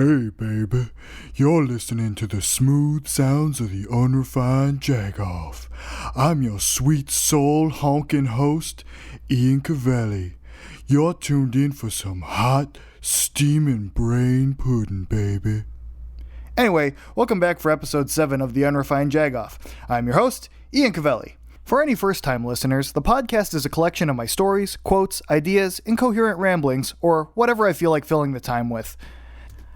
Hey, baby, you're listening to the smooth sounds of the unrefined jagoff. I'm your sweet soul honking host, Ian Cavelli. You're tuned in for some hot, steaming brain pudding, baby. Anyway, welcome back for episode 7 of the Unrefined Jagoff. I'm your host, Ian Cavelli. For any first-time listeners, the podcast is a collection of my stories, quotes, ideas, incoherent ramblings, or whatever I feel like filling the time with.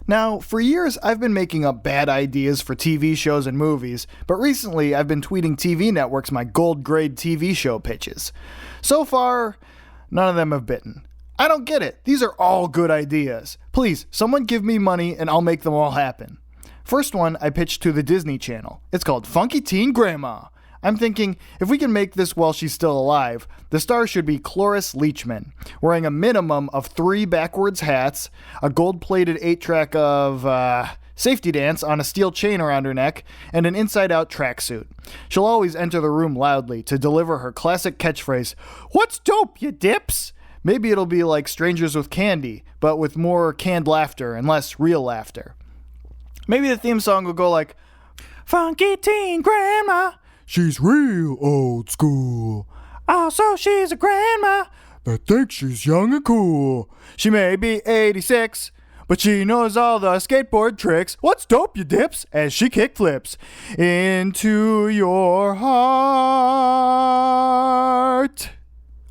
Now, for years, I've been making up bad ideas for TV shows and movies, but recently I've been tweeting TV networks my gold-grade TV show pitches. So far, none of them have bitten. I don't get it. These are all good ideas. Please, someone give me money and I'll make them all happen. First one I pitched to the Disney Channel. It's called Funky Teen Grandma. I'm thinking, if we can make this while she's still alive, the star should be Cloris Leachman, wearing a minimum of 3 backwards hats, a gold-plated 8-track of, Safety Dance on a steel chain around her neck, and an inside-out tracksuit. She'll always enter the room loudly to deliver her classic catchphrase, "What's dope, you dips?" Maybe it'll be like Strangers with Candy, but with more canned laughter and less real laughter. Maybe the theme song will go like, "Funky Teen Grandma. She's real old school. Also, she's a grandma that thinks she's young and cool. She may be 86, but she knows all the skateboard tricks. What's dope, you dips?" As she kick flips into your heart.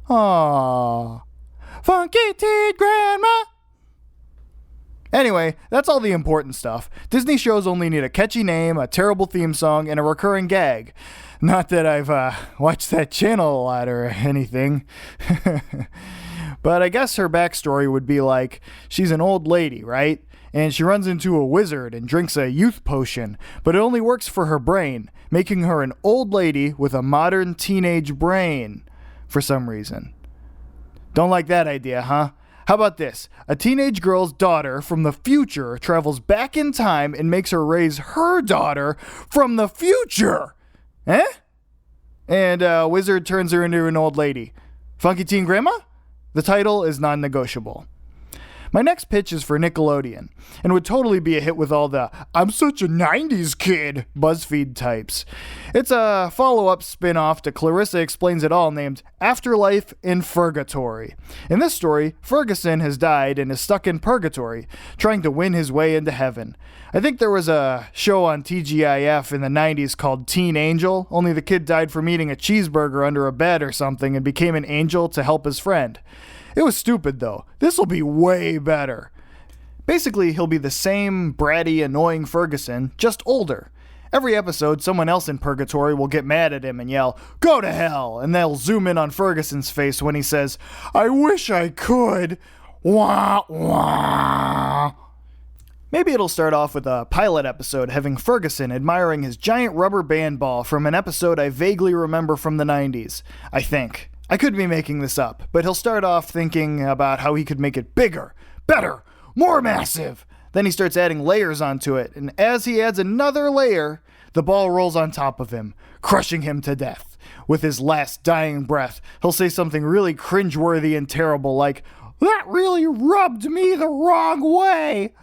Aww. Funky Teen Grandma. Anyway, that's all the important stuff. Disney shows only need a catchy name, a terrible theme song, and a recurring gag. Not that I've watched that channel a lot or anything. But I guess her backstory would be like, she's an old lady, right? And she runs into a wizard and drinks a youth potion, but it only works for her brain, making her an old lady with a modern teenage brain, for some reason. Don't like that idea, huh? How about this? A teenage girl's daughter from the future travels back in time and makes her raise her daughter from the future. Eh? And a wizard turns her into an old lady. Funky Teen Grandma? The title is non-negotiable. My next pitch is for Nickelodeon, and would totally be a hit with all the "I'm such a 90s kid" BuzzFeed types. It's a follow-up spin-off to Clarissa Explains It All named Afterlife in Fergatory. In this story, Ferguson has died and is stuck in purgatory, trying to win his way into heaven. I think there was a show on TGIF in the 90s called Teen Angel, only the kid died from eating a cheeseburger under a bed or something and became an angel to help his friend. It was stupid, though. This'll be way better. Basically, he'll be the same bratty, annoying Ferguson, just older. Every episode, someone else in purgatory will get mad at him and yell, "Go to hell!" And they'll zoom in on Ferguson's face when he says, "I wish I could. Wah, wah." Maybe it'll start off with a pilot episode having Ferguson admiring his giant rubber band ball from an episode I vaguely remember from the 90s, I think. I could be making this up, but he'll start off thinking about how he could make it bigger, better, more massive. Then he starts adding layers onto it, and as he adds another layer, the ball rolls on top of him, crushing him to death. With his last dying breath, he'll say something really cringeworthy and terrible like, "That really rubbed me the wrong way."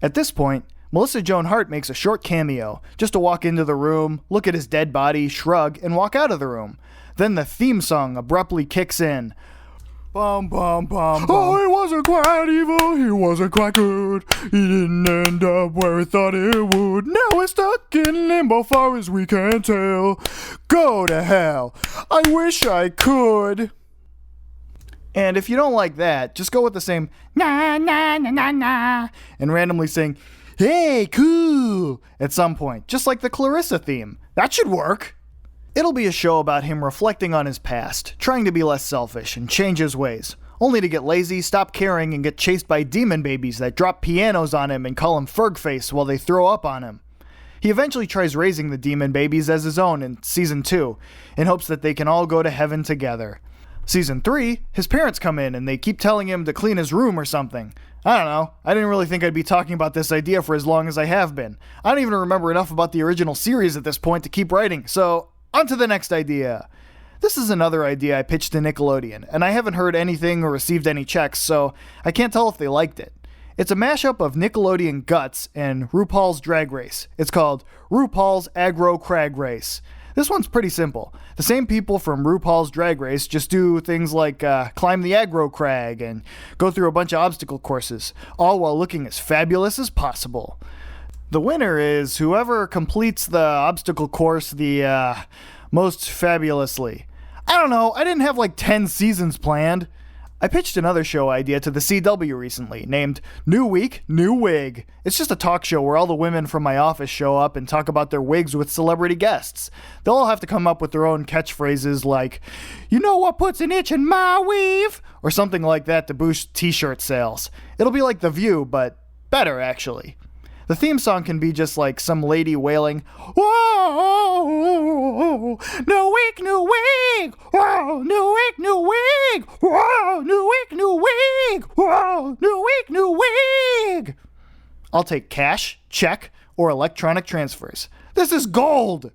At this point, Melissa Joan Hart makes a short cameo, just to walk into the room, look at his dead body, shrug, and walk out of the room. Then the theme song abruptly kicks in. Bum, bum, bum, bum. Oh, he wasn't quite evil, he wasn't quite good. He didn't end up where he thought it would. Now we're stuck in limbo far as we can tell. Go to hell, I wish I could. And if you don't like that, just go with the same na na na na na and randomly sing, "Hey, cool," at some point, just like the Clarissa theme. That should work. It'll be a show about him reflecting on his past, trying to be less selfish and change his ways, only to get lazy, stop caring, and get chased by demon babies that drop pianos on him and call him Fergface while they throw up on him. He eventually tries raising the demon babies as his own in Season 2, in hopes that they can all go to heaven together. Season 3, his parents come in and they keep telling him to clean his room or something. I don't know. I didn't really think I'd be talking about this idea for as long as I have been. I don't even remember enough about the original series at this point to keep writing, so on to the next idea. This is another idea I pitched to Nickelodeon, and I haven't heard anything or received any checks, so I can't tell if they liked it. It's a mashup of Nickelodeon Guts and RuPaul's Drag Race. It's called RuPaul's Aggro Crag Race. This one's pretty simple. The same people from RuPaul's Drag Race just do things like climb the aggro crag and go through a bunch of obstacle courses, all while looking as fabulous as possible. The winner is whoever completes the obstacle course the most fabulously. I don't know, I didn't have like 10 seasons planned. I pitched another show idea to the CW recently, named New Week, New Wig. It's just a talk show where all the women from my office show up and talk about their wigs with celebrity guests. They'll all have to come up with their own catchphrases like, "You know what puts an itch in my weave?" or something like that to boost t-shirt sales. It'll be like The View, but better actually. The theme song can be just like some lady wailing, "Whoa, new week, new wig! Whoa, new week, new wig! Whoa, new week, new wig! Whoa, new week, new wig!" I'll take cash, check, or electronic transfers. This is gold!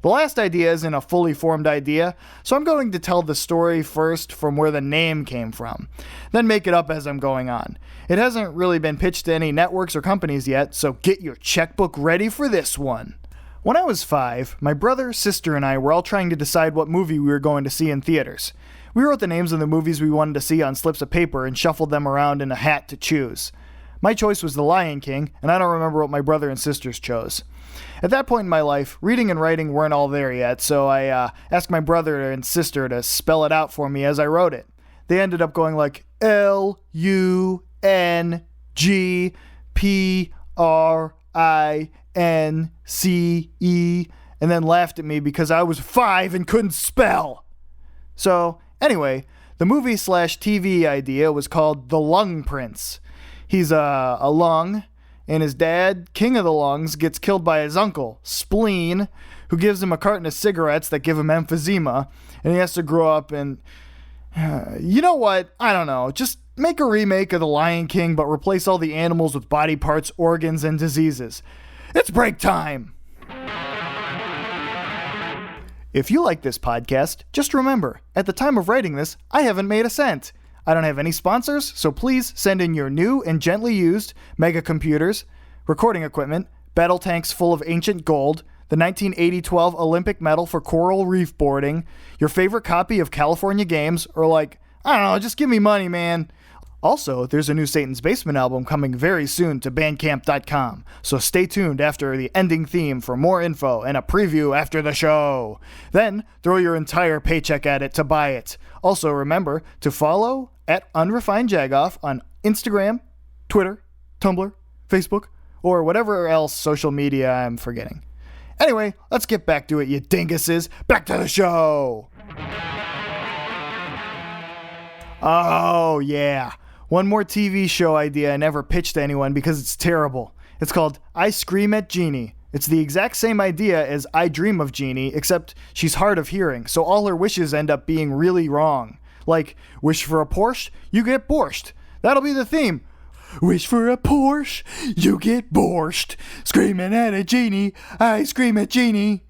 The last idea isn't a fully formed idea, so I'm going to tell the story first from where the name came from, then make it up as I'm going on. It hasn't really been pitched to any networks or companies yet, so get your checkbook ready for this one. When I was 5, my brother, sister, and I were all trying to decide what movie we were going to see in theaters. We wrote the names of the movies we wanted to see on slips of paper and shuffled them around in a hat to choose. My choice was The Lion King, and I don't remember what my brother and sisters chose. At that point in my life, reading and writing weren't all there yet, so I asked my brother and sister to spell it out for me as I wrote it. They ended up going like LUNGPRINCE, and then laughed at me because I was 5 and couldn't spell. So, anyway, the movie/TV idea was called The Lung Prince. He's a lung, and his dad, king of the lungs, gets killed by his uncle, Spleen, who gives him a carton of cigarettes that give him emphysema, and he has to grow up and... you know what? I don't know. Just make a remake of The Lion King, but replace all the animals with body parts, organs, and diseases. It's break time! If you like this podcast, just remember, at the time of writing this, I haven't made a cent. I don't have any sponsors, so please send in your new and gently used mega computers, recording equipment, battle tanks full of ancient gold, the 1980-12 Olympic medal for coral reef boarding, your favorite copy of California Games, or like, I don't know, just give me money, man. Also, there's a new Satan's Basement album coming very soon to bandcamp.com, so stay tuned after the ending theme for more info and a preview after the show. Then, throw your entire paycheck at it to buy it. Also, remember to follow @UnrefinedJagoff on Instagram, Twitter, Tumblr, Facebook, or whatever else social media I'm forgetting. Anyway, let's get back to it, you dinguses. Back to the show! Oh, yeah. One more TV show idea I never pitched to anyone because it's terrible. It's called I Scream at Jeannie. It's the exact same idea as I Dream of Jeannie, except she's hard of hearing, so all her wishes end up being really wrong. Like, wish for a Porsche, you get borscht. That'll be the theme. Wish for a Porsche, you get borscht. Screaming at a genie, I scream at Jeannie.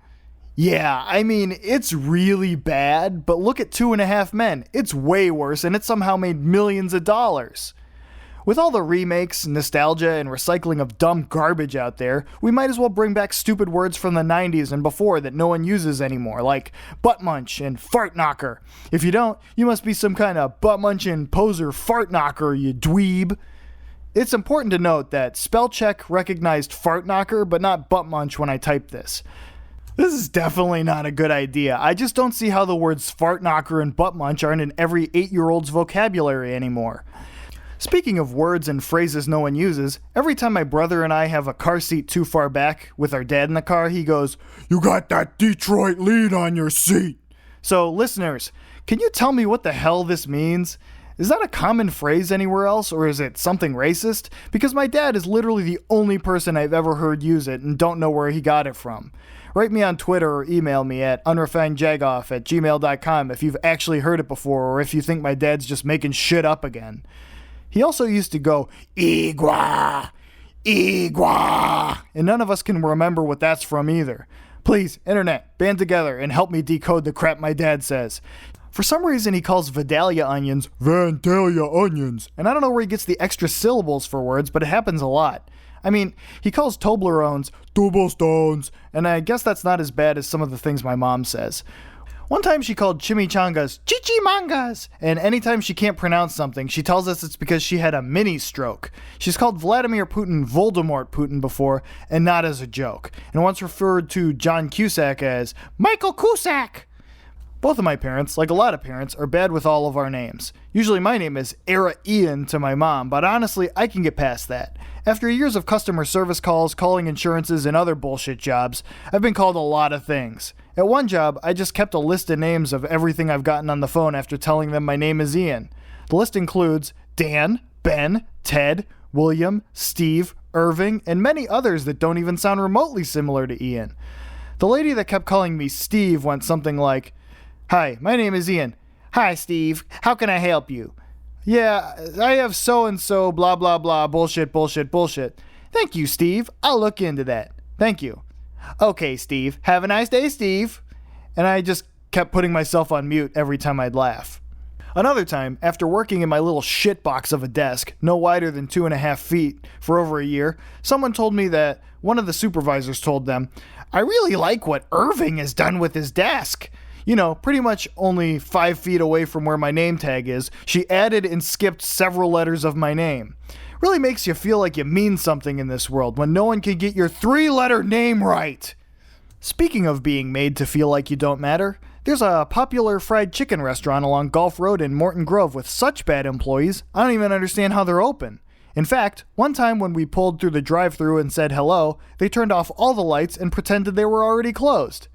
Yeah, I mean, it's really bad, but look at 2.5 Men. It's way worse, and it somehow made millions of dollars. With all the remakes, nostalgia, and recycling of dumb garbage out there, we might as well bring back stupid words from the 90s and before that no one uses anymore, like butt munch and fart knocker. If you don't, you must be some kind of butt munchin' poser fart knocker, you dweeb. It's important to note that spell check recognized fart knocker, but not butt munch when I typed this. This is definitely not a good idea. I just don't see how the words fart knocker and butt munch aren't in every 8-year-old's vocabulary anymore. Speaking of words and phrases no one uses, every time my brother and I have a car seat too far back with our dad in the car, he goes, "You got that Detroit lead on your seat." So, listeners, can you tell me what the hell this means? Is that a common phrase anywhere else, or is it something racist? Because my dad is literally the only person I've ever heard use it and don't know where he got it from. Write me on Twitter or email me at unrefinedjagoff@gmail.com if you've actually heard it before or if you think my dad's just making shit up again. He also used to go, "Igua, Igua," and none of us can remember what that's from either. Please, internet, band together and help me decode the crap my dad says. For some reason, he calls Vidalia onions Vandalia onions. and I don't know where he gets the extra syllables for words, but it happens a lot. I mean, he calls Toblerones Doublestones. and I guess that's not as bad as some of the things my mom says. One time she called chimichangas chichimangas, and anytime she can't pronounce something, she tells us it's because she had a mini stroke. She's called Vladimir Putin Voldemort Putin before, and not as a joke, and once referred to John Cusack as Michael Cusack. Both of my parents, like a lot of parents, are bad with all of our names. Usually my name is Era Ian to my mom, but honestly, I can get past that. After years of customer service calls, calling insurances, and other bullshit jobs, I've been called a lot of things. At one job, I just kept a list of names of everything I've gotten on the phone after telling them my name is Ian. The list includes Dan, Ben, Ted, William, Steve, Irving, and many others that don't even sound remotely similar to Ian. The lady that kept calling me Steve went something like, "Hi, my name is Ian." "Hi, Steve. How can I help you?" "Yeah, I have so-and-so, blah, blah, blah, bullshit, bullshit, bullshit." "Thank you, Steve. I'll look into that." "Thank you." "Okay, Steve. Have a nice day, Steve." And I just kept putting myself on mute every time I'd laugh. Another time, after working in my little shitbox of a desk, no wider than 2.5 feet, for over a year, someone told me that one of the supervisors told them, "I really like what Irving has done with his desk." You know, pretty much only 5 feet away from where my name tag is, she added and skipped several letters of my name. Really makes you feel like you mean something in this world when no one can get your 3-letter name right. Speaking of being made to feel like you don't matter, there's a popular fried chicken restaurant along Gulf Road in Morton Grove with such bad employees, I don't even understand how they're open. In fact, one time when we pulled through the drive-thru and said hello, they turned off all the lights and pretended they were already closed.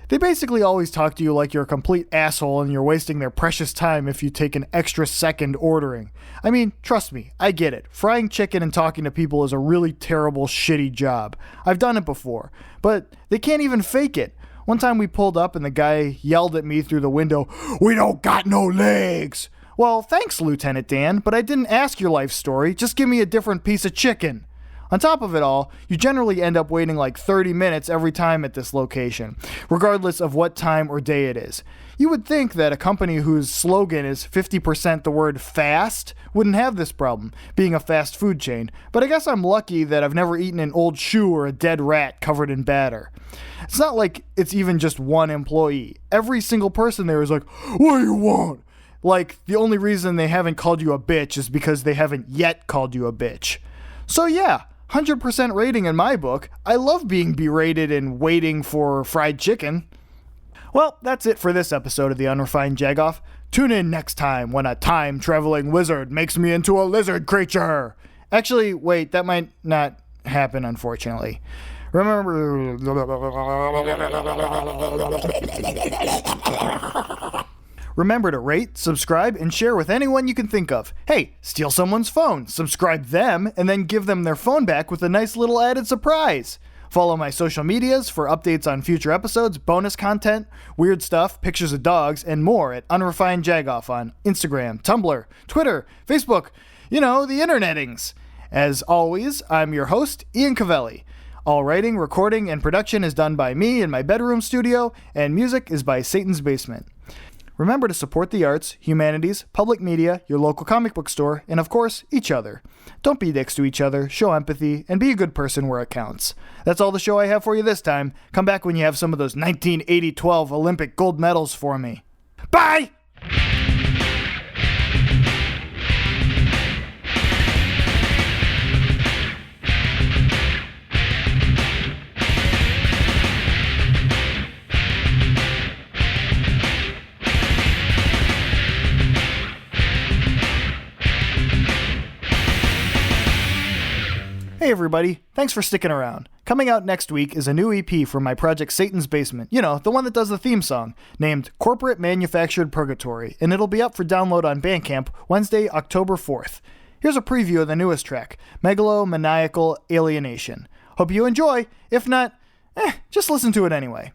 They basically always talk to you like you're a complete asshole and you're wasting their precious time if you take an extra second ordering. I mean, trust me, I get it. Frying chicken and talking to people is a really terrible, shitty job. I've done it before, but they can't even fake it. One time we pulled up and the guy yelled at me through the window, "We don't got no legs!" Well, thanks, Lieutenant Dan, but I didn't ask your life story. Just give me a different piece of chicken. On top of it all, you generally end up waiting like 30 minutes every time at this location, regardless of what time or day it is. You would think that a company whose slogan is 50% the word fast wouldn't have this problem, being a fast food chain, but I guess I'm lucky that I've never eaten an old shoe or a dead rat covered in batter. It's not like it's even just one employee. Every single person there is like, "What do you want?" Like, the only reason they haven't called you a bitch is because they haven't yet called you a bitch. So yeah, 100% rating in my book. I love being berated and waiting for fried chicken. Well, that's it for this episode of the Unrefined Jagoff. Tune in next time when a time-traveling wizard makes me into a lizard creature. Actually, wait, that might not happen, unfortunately. Remember to rate, subscribe, and share with anyone you can think of. Hey, steal someone's phone, subscribe them, and then give them their phone back with a nice little added surprise. Follow my social medias for updates on future episodes, bonus content, weird stuff, pictures of dogs, and more at Unrefined Jagoff on Instagram, Tumblr, Twitter, Facebook, you know, the internetings. As always, I'm your host, Ian Cavelli. All writing, recording, and production is done by me in my bedroom studio, and music is by Satan's Basement. Remember to support the arts, humanities, public media, your local comic book store, and of course, each other. Don't be dicks to each other, show empathy, and be a good person where it counts. That's all the show I have for you this time. Come back when you have some of those 1980-12 Olympic gold medals for me. Bye! Hey everybody, thanks for sticking around. Coming out next week is a new EP from my project Satan's Basement, you know, the one that does the theme song, named Corporate Manufactured Purgatory, and it'll be up for download on Bandcamp Wednesday, October 4th. Here's a preview of the newest track, Megalomaniacal Alienation. Hope you enjoy. If not, just listen to it anyway.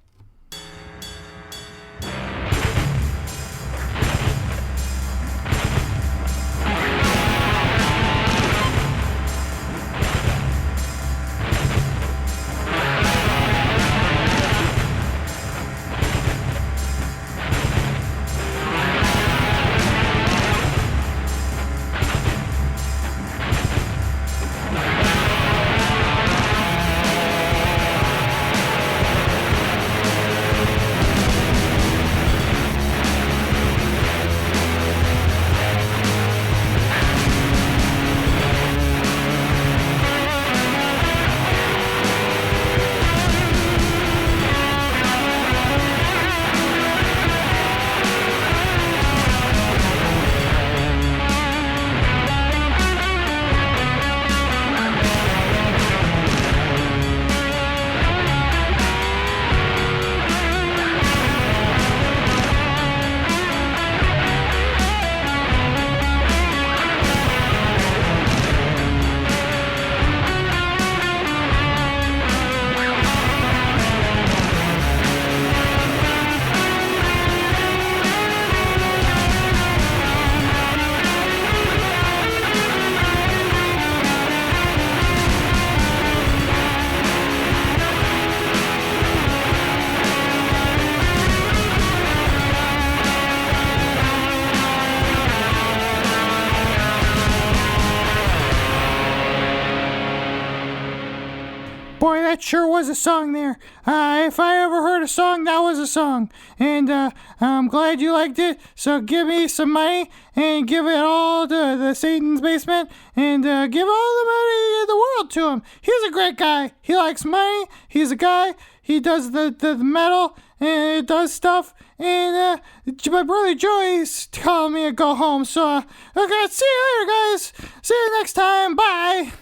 sure was a song there. If I ever heard a song, that was a song. And I'm glad you liked it. So give me some money and give it all to the Satan's basement and give all the money in the world to him. He's a great guy. He likes money. He's a guy. He does the metal and does stuff. And my brother Joey's telling me to go home. So, okay, see you later, guys. See you next time. Bye.